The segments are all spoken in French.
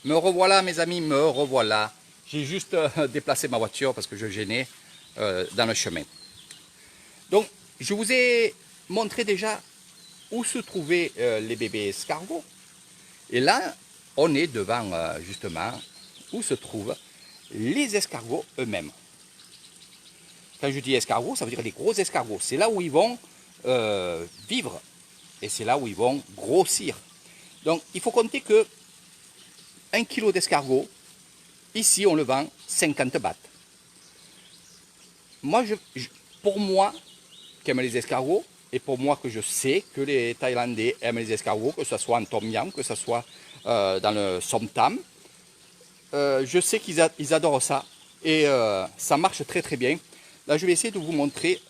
Me revoilà mes amis, me revoilà. J'ai juste déplacé ma voiture parce que je gênais dans le chemin. Donc je vous ai montré déjà où se trouvaient les bébés escargots. Et là, on est devant justement où se trouvent les escargots eux-mêmes. Quand je dis escargots, ça veut dire les gros escargots. C'est là où ils vont vivre et c'est là où ils vont grossir. Donc il faut compter que 1 kg d'escargot, ici on le vend 50 bahts. Moi, pour moi, qui aime les escargots, et pour moi que je sais que les Thaïlandais aiment les escargots, que ce soit en tom yam, que ce soit dans le som tam, je sais qu'ils adorent ça et ça marche très très bien. Là, je vais essayer de vous montrer.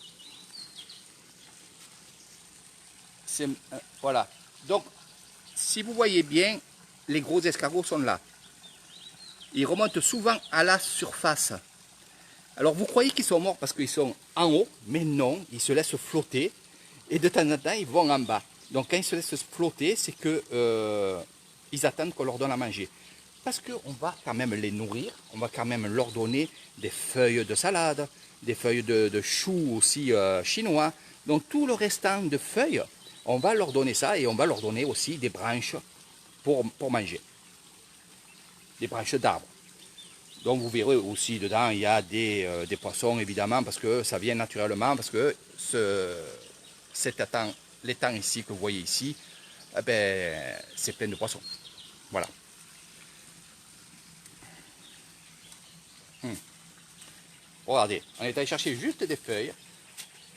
Voilà. Donc, si vous voyez bien, les gros escargots sont là. Ils remontent souvent à la surface. Alors, vous croyez qu'ils sont morts parce qu'ils sont en haut, mais non, ils se laissent flotter et de temps en temps, ils vont en bas. Donc, quand ils se laissent flotter, c'est que ils attendent qu'on leur donne à manger. Parce qu'on va quand même les nourrir, on va quand même leur donner des feuilles de salade, des feuilles de choux aussi chinois. Donc tout le restant de feuilles, on va leur donner ça et on va leur donner aussi des branches pour manger. Des branches d'arbres. Donc vous verrez aussi dedans, il y a des poissons évidemment parce que ça vient naturellement, parce que l'étang ici que vous voyez ici, eh ben, c'est plein de poissons. Voilà. Regardez, on est allé chercher juste des feuilles.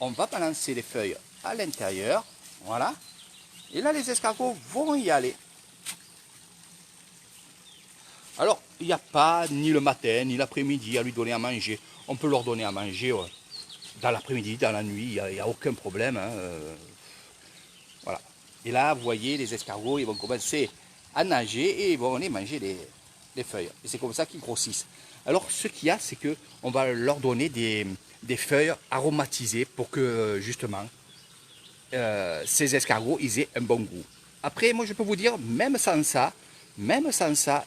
On va balancer les feuilles à l'intérieur. Voilà. Et là, les escargots vont y aller. Alors, il n'y a pas ni le matin, ni l'après-midi à lui donner à manger. On peut leur donner à manger dans l'après-midi, dans la nuit, il n'y a aucun problème. Hein, voilà. Et là, vous voyez, les escargots, ils vont commencer à nager et ils vont aller manger les feuilles. Et c'est comme ça qu'ils grossissent. Alors, ce qu'il y a, c'est qu'on va leur donner des feuilles aromatisées pour que, justement, ces escargots, ils aient un bon goût. Après, moi, je peux vous dire, même sans ça,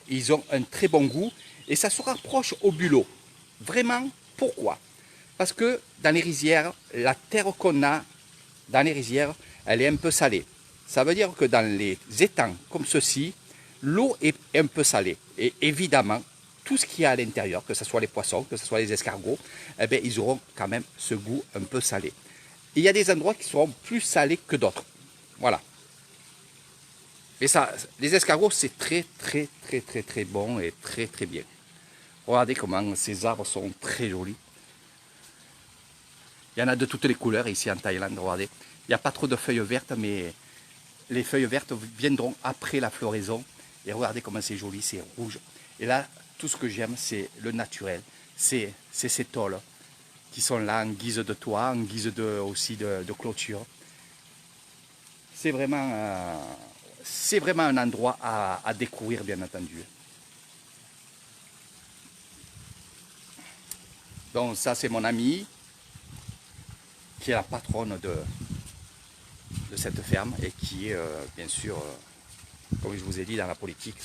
ils ont un très bon goût et ça se rapproche au bulot. Vraiment, pourquoi? Parce que dans les rizières, la terre qu'on a dans les rizières, elle est un peu salée. Ça veut dire que dans les étangs comme ceci, l'eau est un peu salée. Et évidemment, tout ce qu'il y a à l'intérieur, que ce soit les poissons, que ce soit les escargots, eh bien, ils auront quand même ce goût un peu salé. Il y a des endroits qui seront plus salés que d'autres. Voilà. Et ça, les escargots, c'est très, très, très, très, très bon et très, très bien. Regardez comment ces arbres sont très jolis. Il y en a de toutes les couleurs ici en Thaïlande, regardez. Il n'y a pas trop de feuilles vertes, mais les feuilles vertes viendront après la floraison. Et regardez comment c'est joli, c'est rouge. Et là, tout ce que j'aime, c'est le naturel. C'est ces tôles qui sont là en guise de toit, en guise aussi de clôture. C'est vraiment un endroit à découvrir, bien entendu. Donc ça, c'est mon amie, qui est la patronne de cette ferme et qui est, bien sûr, comme je vous ai dit, dans la politique.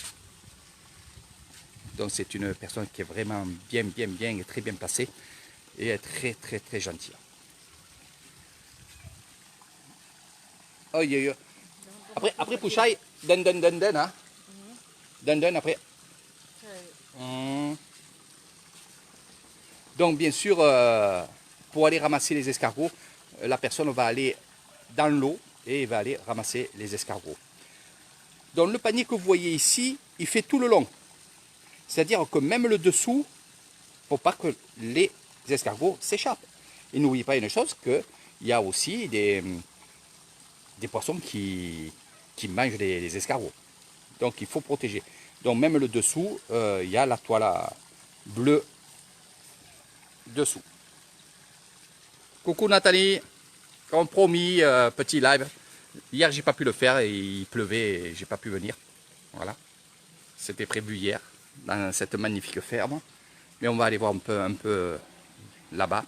Donc c'est une personne qui est vraiment bien, bien, bien et très bien placée et très, très, très gentille. Oh, yeah. Après Pouchai, den, hein. Den, après. Donc bien sûr, pour aller ramasser les escargots, la personne va aller dans l'eau et va aller ramasser les escargots. Donc le panier que vous voyez ici, il fait tout le long. C'est-à-dire que même le dessous, il ne faut pas que les escargots s'échappent. Et n'oubliez pas une chose, qu'il y a aussi des poissons qui mangent les escargots. Donc il faut protéger. Donc même le dessous, il y a la toile bleue dessous. Coucou Nathalie, comme promis, petit live. Hier j'ai pas pu le faire et il pleuvait et j'ai pas pu venir. Voilà. C'était prévu hier dans cette magnifique ferme. Mais on va aller voir un peu là-bas.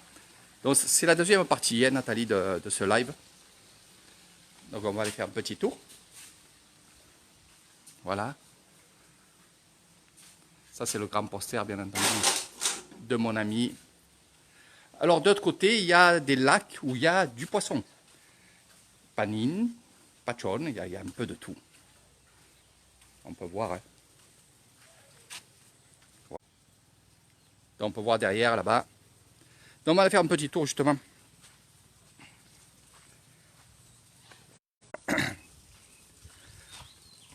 Donc c'est la deuxième partie, hein, Nathalie, de ce live. Donc on va aller faire un petit tour. Voilà. Ça, c'est le grand poster, bien entendu, de mon ami. Alors, d'autre côté, il y a des lacs où il y a du poisson. Panine, pachon, il y a un peu de tout. On peut voir. Hein. Donc, on peut voir derrière, là-bas. Donc, on va aller faire un petit tour, justement.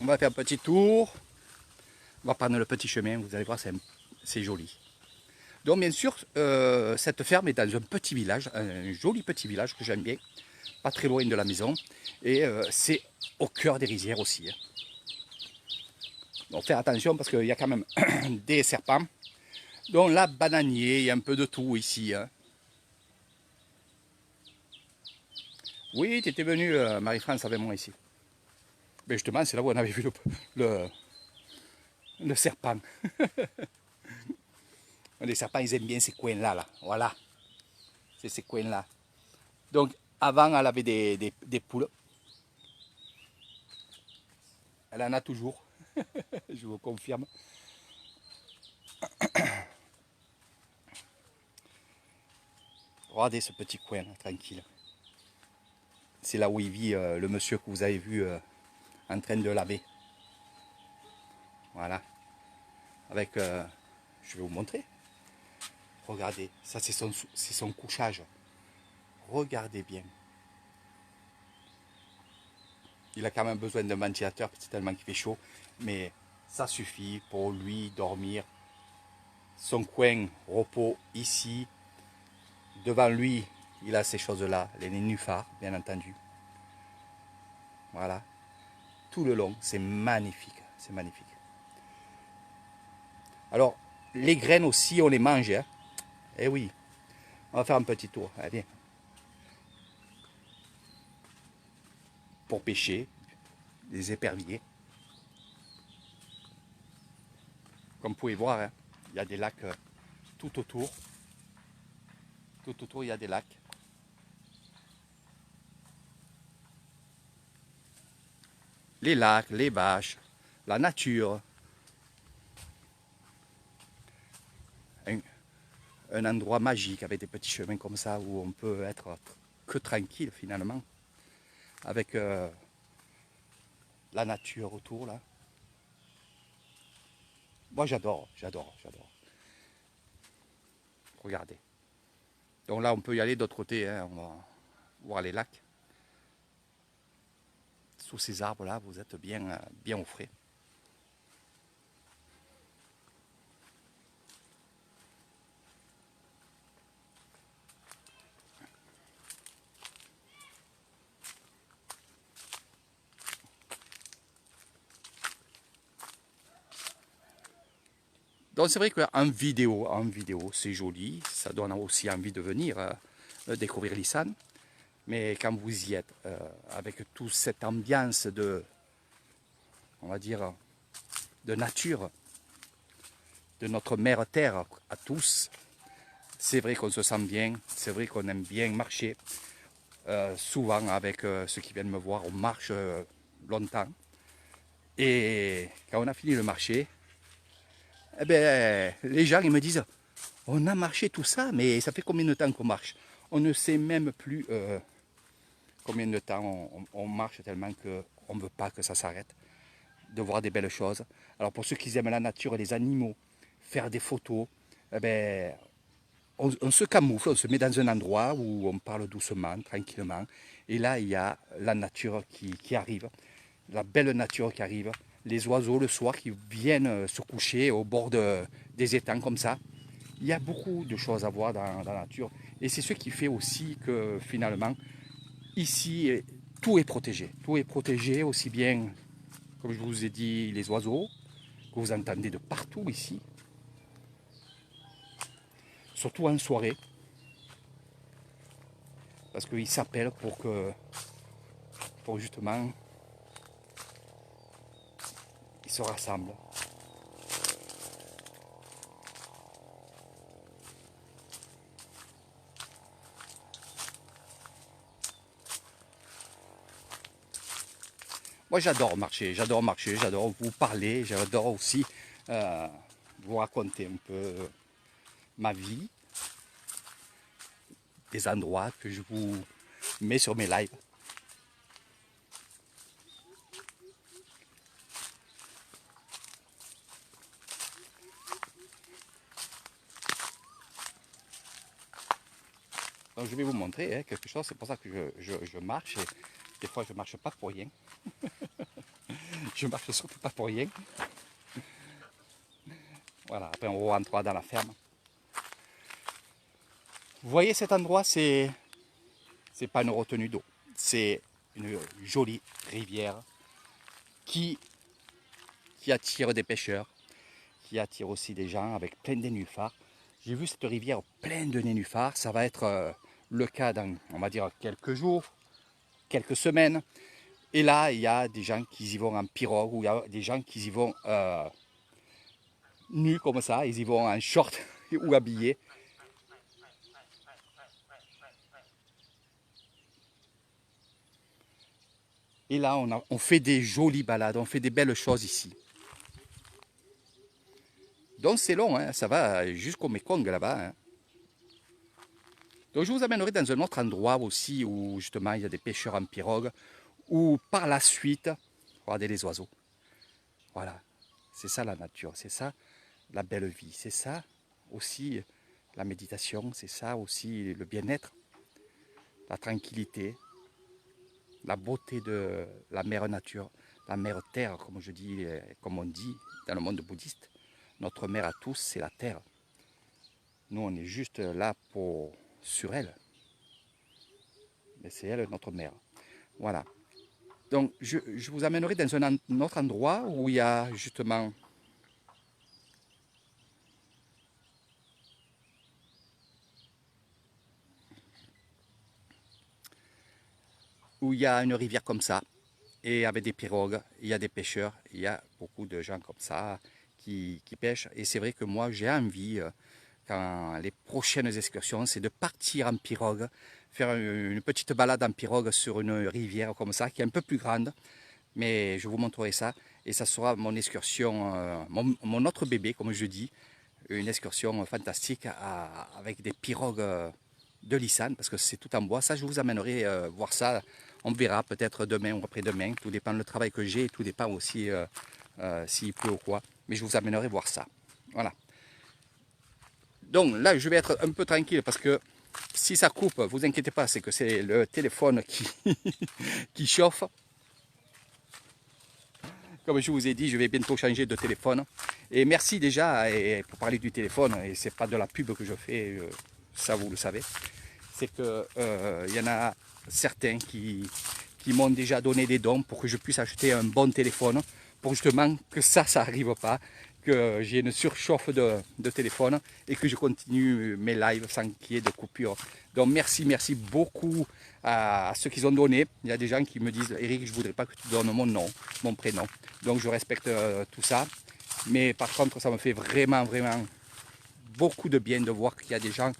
On va faire un petit tour. On va prendre le petit chemin, vous allez voir, c'est joli. Donc bien sûr, cette ferme est dans un petit village, un joli petit village que j'aime bien, pas très loin de la maison. Et c'est au cœur des rizières aussi. Hein. Donc faire attention parce qu'il y a quand même des serpents. Donc là, bananier, il y a un peu de tout ici. Hein. Oui, tu étais venue, Marie-France, avec moi ici. Mais justement, c'est là où on avait vu le serpent. Les serpents, ils aiment bien ces coins-là. Là. Voilà. C'est ces coins-là. Donc, avant, elle avait des poules. Elle en a toujours. Je vous confirme. Regardez ce petit coin, là, tranquille. C'est là où il vit le monsieur que vous avez vu en train de laver. Voilà. Avec, je vais vous montrer. Regardez, ça c'est son couchage. Regardez bien. Il a quand même besoin d'un ventilateur, c'est tellement qu'il fait chaud. Mais ça suffit pour lui dormir. Son coin repos ici. Devant lui, il a ces choses-là, les nénuphars, bien entendu. Voilà. Tout le long, c'est magnifique. C'est magnifique. Alors, les graines aussi, on les mange. Hein. Eh oui. On va faire un petit tour. Allez, viens. Pour pêcher, les éperviers. Comme vous pouvez voir, hein, il y a des lacs tout autour. Tout autour, il y a des lacs. Les lacs, les vaches, la nature. Un endroit magique avec des petits chemins comme ça où on peut être que tranquille finalement. Avec la nature autour là. Moi j'adore, j'adore, j'adore. Regardez. Donc là on peut y aller d'autre côté, hein, on va voir les lacs. Sous ces arbres là, vous êtes bien, bien au frais. Donc c'est vrai qu'en vidéo, c'est joli, ça donne aussi envie de venir découvrir l'Issane. Mais quand vous y êtes, avec toute cette ambiance de, on va dire, de nature, de notre mère terre à tous, c'est vrai qu'on se sent bien, c'est vrai qu'on aime bien marcher. Souvent avec ceux qui viennent me voir, on marche longtemps. Et quand on a fini le marché, eh ben, les gens ils me disent, on a marché tout ça, mais ça fait combien de temps qu'on marche? On ne sait même plus combien de temps on marche tellement qu'on ne veut pas que ça s'arrête, de voir des belles choses. Alors pour ceux qui aiment la nature et les animaux, faire des photos, eh ben, on se camoufle, on se met dans un endroit où on parle doucement, tranquillement. Et là, il y a la nature qui arrive, la belle nature qui arrive, les oiseaux le soir qui viennent se coucher au bord des étangs comme ça. Il y a beaucoup de choses à voir dans la nature. Et c'est ce qui fait aussi que finalement, ici, tout est protégé. Tout est protégé, aussi bien, comme je vous ai dit, les oiseaux, que vous entendez de partout ici. Surtout en soirée. Parce qu'ils s'appellent pour justement, ils se rassemblent. Moi j'adore marcher, j'adore vous parler, j'adore aussi vous raconter un peu ma vie, des endroits que je vous mets sur mes lives. Donc je vais vous montrer quelque chose, c'est pour ça que je marche, et des fois je ne marche pas pour rien. Je marche surtout pas pour rien. Voilà, après on rentrera dans la ferme. Vous voyez cet endroit, c'est pas une retenue d'eau, c'est une jolie rivière qui attire des pêcheurs, qui attire aussi des gens avec plein de nénuphars. J'ai vu cette rivière pleine de nénuphars, ça va être le cas dans, on va dire, quelques jours, quelques semaines. Et là, il y a des gens qui y vont en pirogue, ou il y a des gens qui y vont nus comme ça, ils y vont en short ou habillés. Et là, on fait des jolies balades, on fait des belles choses ici. Donc c'est long, hein, ça va jusqu'au Mekong là-bas. Hein. Donc je vous amènerai dans un autre endroit aussi où justement il y a des pêcheurs en pirogue, où par la suite, regardez les oiseaux. Voilà, c'est ça la nature, c'est ça la belle vie, c'est ça aussi la méditation, c'est ça aussi le bien-être, la tranquillité, la beauté de la mère nature, la mère terre, comme je dis, comme on dit dans le monde bouddhiste. Notre mère à tous, c'est la terre. Nous, on est juste là sur elle. Mais c'est elle notre mère. Voilà. Donc, je vous amènerai dans un autre endroit où il y a justement une rivière comme ça, et avec des pirogues, il y a des pêcheurs, il y a beaucoup de gens comme ça qui pêchent. Et c'est vrai que moi, j'ai envie, quand les prochaines excursions, c'est de partir en pirogue, faire une petite balade en pirogue sur une rivière comme ça, qui est un peu plus grande. Mais je vous montrerai ça, et ça sera mon excursion, mon autre bébé, comme je dis, une excursion fantastique avec des pirogues de Lissane, parce que c'est tout en bois. Ça, je vous amènerai voir ça. On verra peut-être demain ou après-demain. Tout dépend du travail que j'ai, et tout dépend aussi s'il pleut ou quoi. Mais je vous amènerai voir ça. Voilà. Donc là, je vais être un peu tranquille parce que si ça coupe, vous inquiétez pas, c'est que c'est le téléphone qui chauffe. Comme je vous ai dit, je vais bientôt changer de téléphone. Et merci déjà, et pour parler du téléphone, et c'est pas de la pub que je fais, ça vous le savez, c'est que y en a certains qui m'ont déjà donné des dons pour que je puisse acheter un bon téléphone, pour justement que ça n'arrive pas, que j'ai une surchauffe de téléphone et que je continue mes lives sans qu'il y ait de coupure. Donc merci beaucoup à ceux qui ont donné. Il y a des gens qui me disent Eric, je ne voudrais pas que tu donnes mon nom, mon prénom. Donc je respecte tout ça. Mais par contre, ça me fait vraiment beaucoup de bien de voir qu'il y a des gens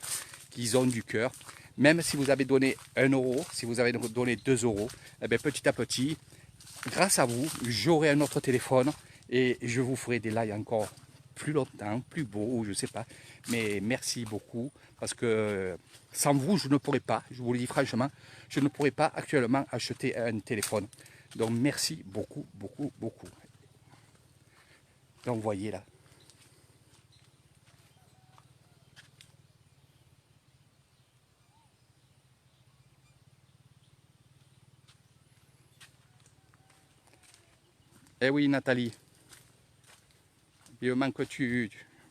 qui ont du cœur. Même si vous avez donné 1 euro, si vous avez donné 2 euros, eh bien, petit à petit, grâce à vous, j'aurai un autre téléphone et je vous ferai des lives encore plus longtemps, plus beaux, je ne sais pas. Mais merci beaucoup, parce que sans vous, je ne pourrais pas, je vous le dis franchement, je ne pourrais pas actuellement acheter un téléphone. Donc merci beaucoup. Donc vous voyez là. Eh oui Nathalie, vivement que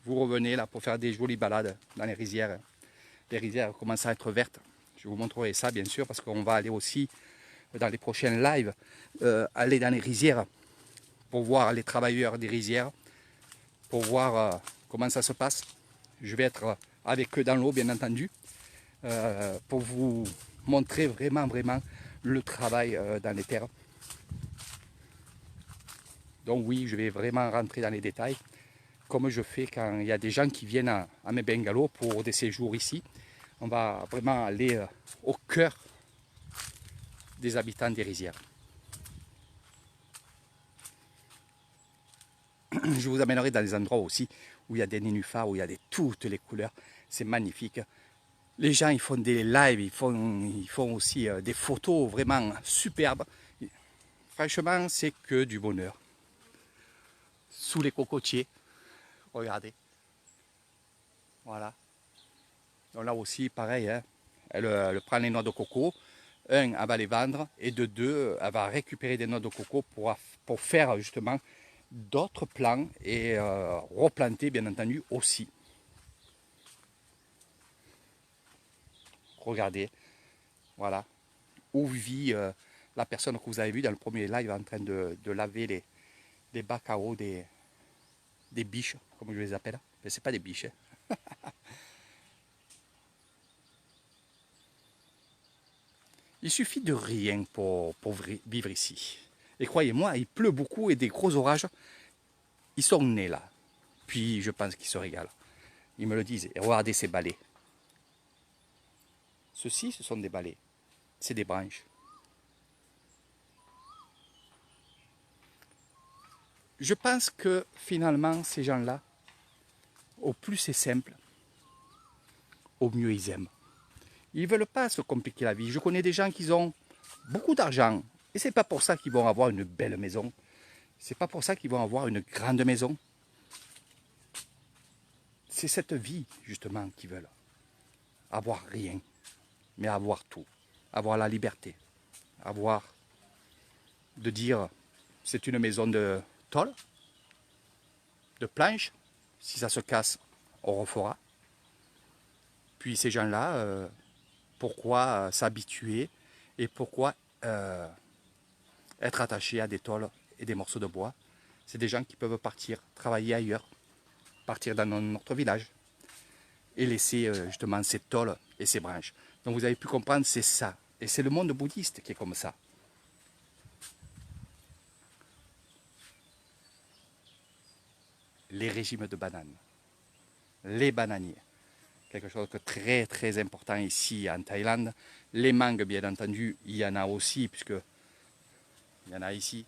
vous revenez là pour faire des jolies balades dans les rizières. Les rizières commencent à être vertes. Je vous montrerai ça bien sûr parce qu'on va aller aussi dans les prochains lives, aller dans les rizières pour voir les travailleurs des rizières, pour voir comment ça se passe. Je vais être avec eux dans l'eau bien entendu, pour vous montrer vraiment le travail dans les terres. Donc oui, je vais vraiment rentrer dans les détails, comme je fais quand il y a des gens qui viennent à mes bungalows pour des séjours ici. On va vraiment aller au cœur des habitants des rizières. Je vous amènerai dans des endroits aussi où il y a des nénuphars, où il y a toutes les couleurs. C'est magnifique. Les gens, ils font des lives, ils font aussi des photos vraiment superbes. Franchement, c'est que du bonheur. Sous les cocotiers, regardez. Voilà. Donc là aussi, pareil, hein. Elle prend les noix de coco. Un, elle va les vendre. Et de deux, elle va récupérer des noix de coco pour faire justement d'autres plants et replanter, bien entendu, aussi. Regardez. Voilà. Où vit la personne que vous avez vue dans le premier live en train de laver les bacs à eau des biches, comme je les appelle. Mais ce n'est pas des biches. Hein. Il suffit de rien pour vivre ici. Et croyez-moi, il pleut beaucoup et des gros orages, ils sont nés là. Puis je pense qu'ils se régalent. Ils me le disent. Et regardez ces balais. Ceux-ci, ce sont des balais. C'est des branches. Je pense que finalement, ces gens-là, au plus c'est simple, au mieux ils aiment. Ils ne veulent pas se compliquer la vie. Je connais des gens qui ont beaucoup d'argent. Et ce n'est pas pour ça qu'ils vont avoir une belle maison. C'est pas pour ça qu'ils vont avoir une grande maison. C'est cette vie, justement, qu'ils veulent. Avoir rien, mais avoir tout. Avoir la liberté. Avoir de dire, c'est une maison de tôle, de planche. Si ça se casse, on refera. Puis ces gens-là, pourquoi s'habituer et pourquoi être attaché à des tôles et des morceaux de bois? C'est des gens qui peuvent partir, travailler ailleurs, partir dans notre village et laisser justement ces tôles et ces branches. Donc vous avez pu comprendre, c'est ça. Et c'est le monde bouddhiste qui est comme ça. Les régimes de bananes, les bananiers, quelque chose de très très important ici en Thaïlande. Les mangues, bien entendu, il y en a aussi, puisque il y en a ici,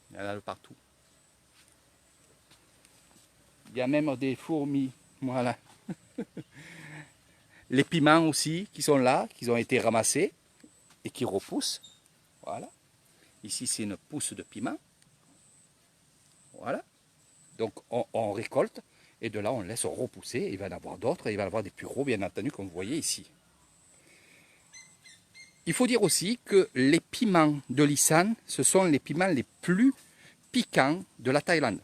il y en a de partout. Il y a même des fourmis, voilà. Les piments aussi qui sont là, qui ont été ramassés et qui repoussent. Voilà. Ici, c'est une pousse de piment. Voilà. Donc, on récolte et de là, on laisse repousser. Il va y en avoir d'autres. Il va y avoir des pureaux, bien entendu, comme vous voyez ici. Il faut dire aussi que les piments de l'Isan, ce sont les piments les plus piquants de la Thaïlande.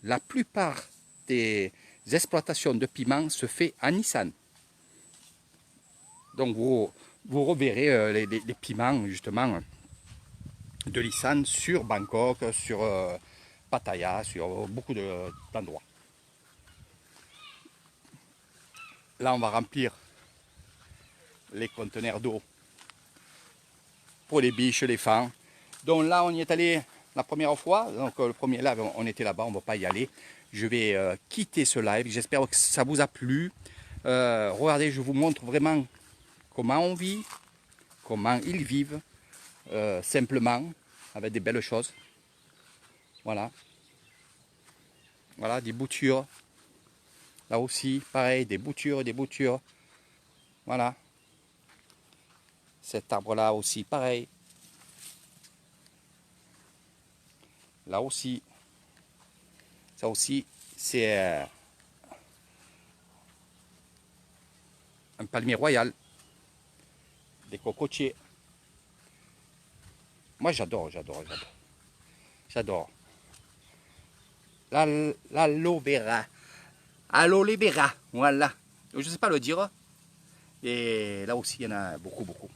La plupart des exploitations de piments se fait en Isan. Donc vous reverrez les piments justement de l'Isan sur Bangkok, sur Pattaya, sur beaucoup d'endroits. Là on va remplir les conteneurs d'eau pour les biches, les fans. Donc là on y est allé la première fois, donc le premier live on était là-bas, on ne va pas y aller. Je vais quitter ce live, j'espère que ça vous a plu. Regardez, je vous montre vraiment comment on vit, comment ils vivent, simplement, avec des belles choses. Voilà. Voilà, des boutures. Là aussi, pareil, des boutures, des boutures. Voilà. Cet arbre-là aussi, pareil. Là aussi. Ça aussi, c'est un palmier royal. Des cocotiers. Moi, j'adore, j'adore, j'adore. J'adore. L'aloe vera. Aloe vera, voilà. Je ne sais pas le dire. Et là aussi, il y en a beaucoup, beaucoup.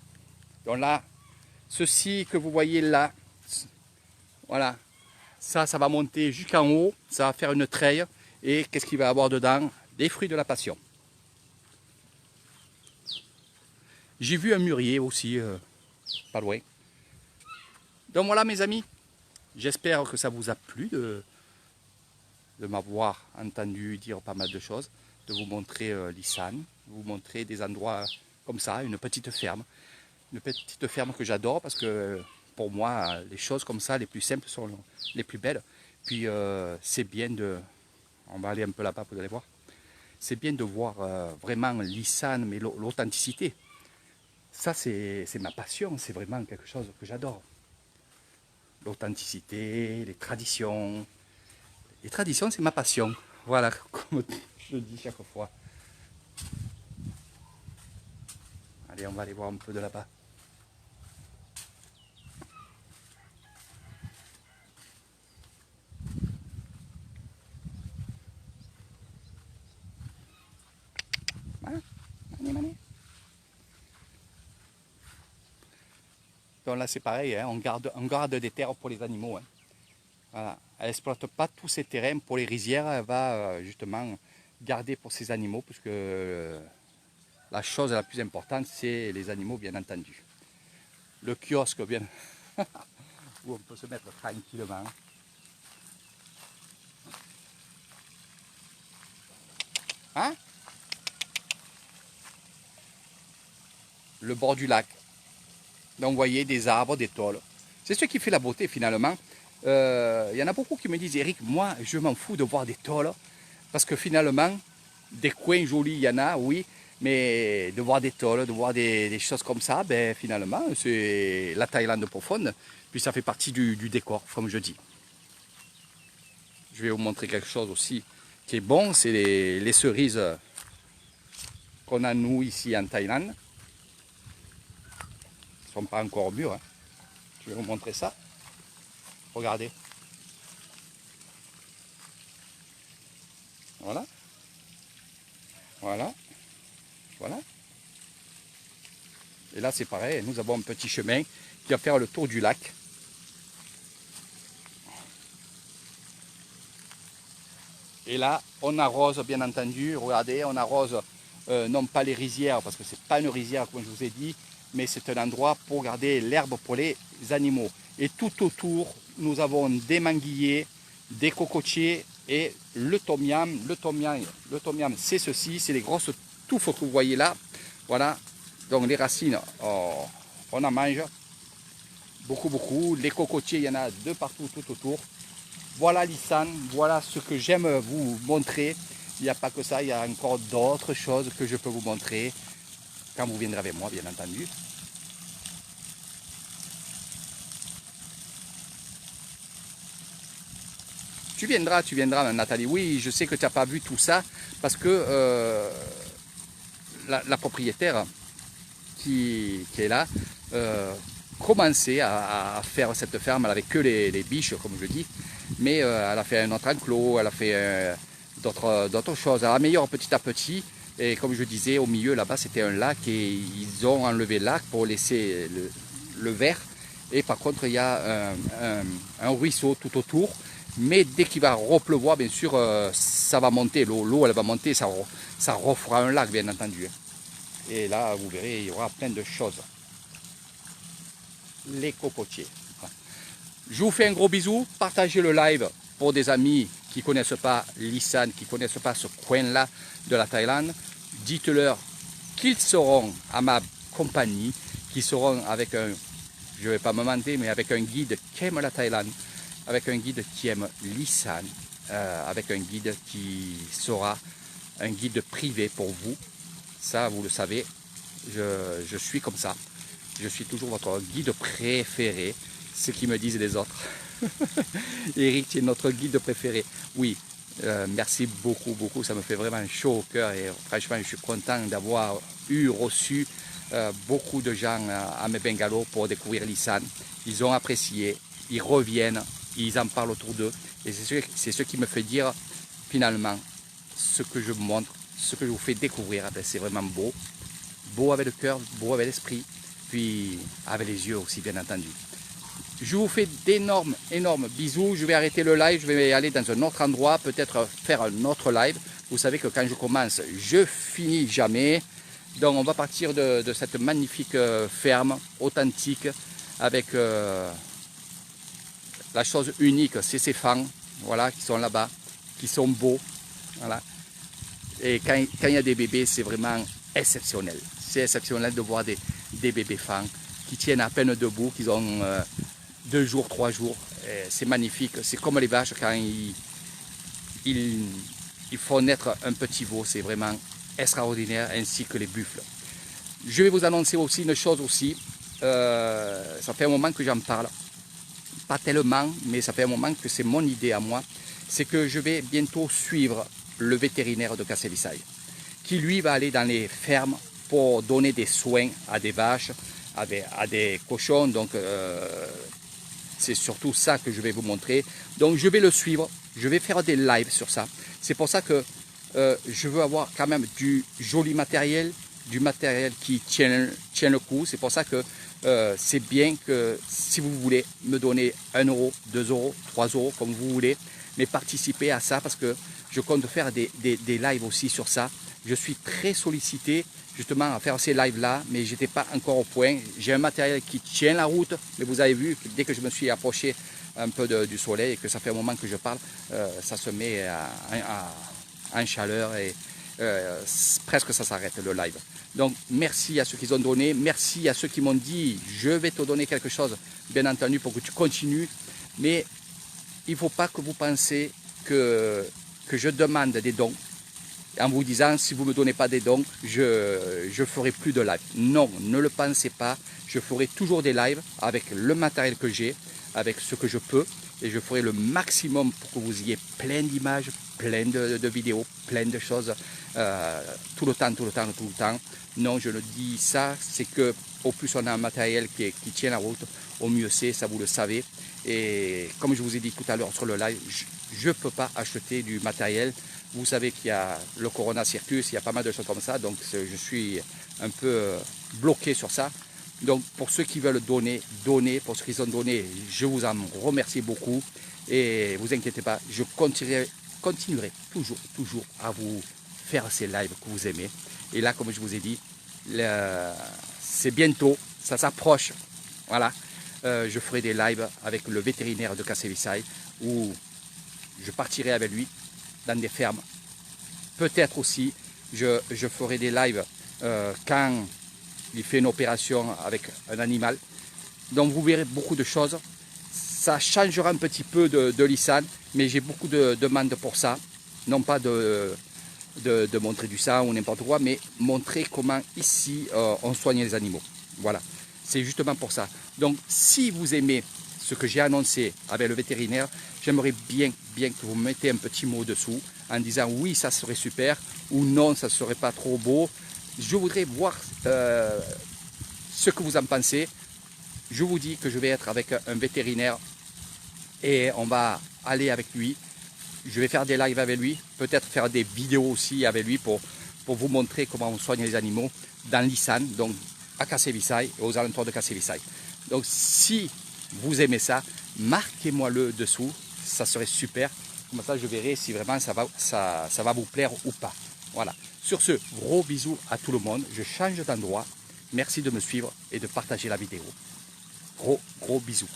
Donc là, ceci que vous voyez là, voilà, ça va monter jusqu'en haut, ça va faire une treille. Et qu'est-ce qu'il va y avoir dedans? Des fruits de la passion. J'ai vu un mûrier aussi, pas loin. Donc voilà mes amis, j'espère que ça vous a plu de m'avoir entendu dire pas mal de choses, de vous montrer l'Isan, de vous montrer des endroits comme ça, une petite ferme que j'adore parce que pour moi, les choses comme ça, les plus simples sont les plus belles. Puis c'est bien de... On va aller un peu là-bas pour aller voir. C'est bien de voir vraiment l'Isan, mais l'authenticité. Ça, c'est ma passion, c'est vraiment quelque chose que j'adore. L'authenticité, les traditions. Les traditions, c'est ma passion. Voilà, comme je le dis chaque fois. Allez, on va aller voir un peu de là-bas. Donc là c'est pareil, hein, on garde des terres pour les animaux. Hein. Voilà. Elle n'exploite pas tous ces terrains pour les rizières, elle va justement garder pour ses animaux, puisque la chose la plus importante c'est les animaux bien entendu. Le kiosque bien où on peut se mettre tranquillement. Hein? Le bord du lac. Donc vous voyez des arbres, des tôles. C'est ce qui fait la beauté finalement. Il y en a beaucoup qui me disent, Eric, moi je m'en fous de voir des tôles, parce que finalement, des coins jolis il y en a, oui, mais de voir des tôles, de voir des choses comme ça, ben finalement c'est la Thaïlande profonde, puis ça fait partie du décor, comme je dis. Je vais vous montrer quelque chose aussi qui est bon, c'est les cerises qu'on a nous ici en Thaïlande. Ils ne sont pas encore mûrs. Hein. Je vais vous montrer ça. Regardez. Voilà. Voilà. Voilà. Et là c'est pareil, nous avons un petit chemin qui va faire le tour du lac. Et là, on arrose bien entendu, regardez, on arrose non pas les rizières, parce que c'est pas une rizière comme je vous ai dit, mais c'est un endroit pour garder l'herbe pour les animaux. Et tout autour, nous avons des manguiers, des cocotiers et le tom yam. Le tom yam, c'est ceci, c'est les grosses touffes que vous voyez là. Voilà, donc les racines, on en mange beaucoup, beaucoup. Les cocotiers, il y en a de partout, tout autour. Voilà l'Isan, voilà ce que j'aime vous montrer. Il n'y a pas que ça, il y a encore d'autres choses que je peux vous montrer quand vous viendrez avec moi, bien entendu. Tu viendras, Nathalie. Oui, je sais que tu n'as pas vu tout ça parce que la propriétaire qui est là commençait à faire cette ferme. Elle n'avait que les biches, comme je dis, mais elle a fait un autre enclos, elle a fait d'autres choses. Elle améliore petit à petit. Et comme je disais, au milieu là-bas, c'était un lac et ils ont enlevé le lac pour laisser le vert. Et par contre, il y a un ruisseau tout autour. Mais dès qu'il va repleuvoir, bien sûr, ça va monter. L'eau, elle va monter, ça refera un lac, bien entendu. Et là, vous verrez, il y aura plein de choses. Les cocotiers. Je vous fais un gros bisou. Partagez le live pour des amis qui ne connaissent pas l'Isan, qui ne connaissent pas ce coin-là de la Thaïlande. Dites-leur qu'ils seront à ma compagnie, qu'ils seront avec un, je ne vais pas me mentir, mais avec un guide qui aime la Thaïlande, avec un guide qui aime l'Isan, avec un guide qui sera un guide privé pour vous. Ça, vous le savez, je suis comme ça. Je suis toujours votre guide préféré, ce qui me disent les autres. Eric, tu es notre guide préféré. Oui, merci beaucoup, beaucoup. Ça me fait vraiment chaud au cœur et franchement, je suis content d'avoir reçu beaucoup de gens à mes bungalows pour découvrir l'Isan. Ils ont apprécié, ils reviennent, ils en parlent autour d'eux. Et c'est ce qui me fait dire finalement ce que je vous montre, ce que je vous fais découvrir. C'est vraiment beau. Beau avec le cœur, beau avec l'esprit, puis avec les yeux aussi, bien entendu. Je vous fais d'énormes, énormes bisous. Je vais arrêter le live, je vais aller dans un autre endroit, peut-être faire un autre live. Vous savez que quand je commence, je finis jamais. Donc on va partir de cette magnifique ferme, authentique, avec la chose unique, c'est ces fans, voilà, qui sont là-bas, qui sont beaux. Voilà. Et quand il y a des bébés, c'est vraiment exceptionnel. C'est exceptionnel de voir des bébés fans. qui tiennent à peine debout, qui ont 2 jours, 3 jours. C'est magnifique, c'est comme les vaches quand ils font naître un petit veau, c'est vraiment extraordinaire, ainsi que les buffles. Je vais vous annoncer aussi une chose aussi, ça fait un moment que j'en parle, pas tellement, mais ça fait un moment que c'est mon idée à moi, c'est que je vais bientôt suivre le vétérinaire de Kassel-Issaï, qui lui va aller dans les fermes pour donner des soins à des vaches, à des cochons, donc c'est surtout ça que je vais vous montrer. Donc je vais le suivre, je vais faire des lives sur ça. C'est pour ça que je veux avoir quand même du joli matériel, du matériel qui tient le coup. C'est pour ça que c'est bien que si vous voulez me donner 1 euro, 2 euros, 3 euros, comme vous voulez, mais participez à ça parce que je compte faire des lives aussi sur ça. Je suis très sollicité justement à faire ces lives là, mais j'étais pas encore au point. J'ai un matériel qui tient la route, mais vous avez vu, dès que je me suis approché un peu du soleil et que ça fait un moment que je parle, ça se met en chaleur et presque ça s'arrête le live. Donc merci à ceux qui ont donné, merci à ceux qui m'ont dit je vais te donner quelque chose, bien entendu, pour que tu continues, mais il ne faut pas que vous pensiez que je demande des dons en vous disant si vous ne me donnez pas des dons, je ferai plus de live. Non, ne le pensez pas, je ferai toujours des lives avec le matériel que j'ai, avec ce que je peux, et je ferai le maximum pour que vous ayez plein d'images, plein de vidéos, plein de choses, tout le temps. Non, je le dis ça, c'est que au plus on a un matériel qui tient la route, au mieux c'est, ça vous le savez. Et comme je vous ai dit tout à l'heure sur le live, je ne peux pas acheter du matériel. Vous savez qu'il y a le Corona Circus, il y a pas mal de choses comme ça, donc je suis un peu bloqué sur ça. Donc pour ceux qui veulent donner, donnez. Pour ceux qui ont donné, je vous en remercie beaucoup. Et vous inquiétez pas, je continuerai toujours à vous faire ces lives que vous aimez. Et là, comme je vous ai dit, c'est bientôt, ça s'approche. Voilà, je ferai des lives avec le vétérinaire de Kassel-Issaï où je partirai avec lui dans des fermes. Peut-être aussi, je ferai des lives quand il fait une opération avec un animal. Donc vous verrez beaucoup de choses. Ça changera un petit peu de Lissan, mais j'ai beaucoup de demandes pour ça. Non pas de montrer du sang ou n'importe quoi, mais montrer comment ici on soigne les animaux. Voilà, c'est justement pour ça. Donc si vous aimez ce que j'ai annoncé avec le vétérinaire, j'aimerais bien que vous mettez un petit mot dessous en disant oui, ça serait super, ou non, ça ne serait pas trop beau. Je voudrais voir ce que vous en pensez. Je vous dis que je vais être avec un vétérinaire et on va aller avec lui. Je vais faire des lives avec lui, peut-être faire des vidéos aussi avec lui pour vous montrer comment on soigne les animaux dans l'Issan, donc à Kassel-Issaï et aux alentours de Kassel-Issaï. Donc si vous aimez ça, marquez-moi-le dessous, ça serait super. Comme ça je verrai si vraiment ça va vous plaire ou pas. Voilà. Sur ce, gros bisous à tout le monde. Je change d'endroit. Merci de me suivre et de partager la vidéo. Gros bisous.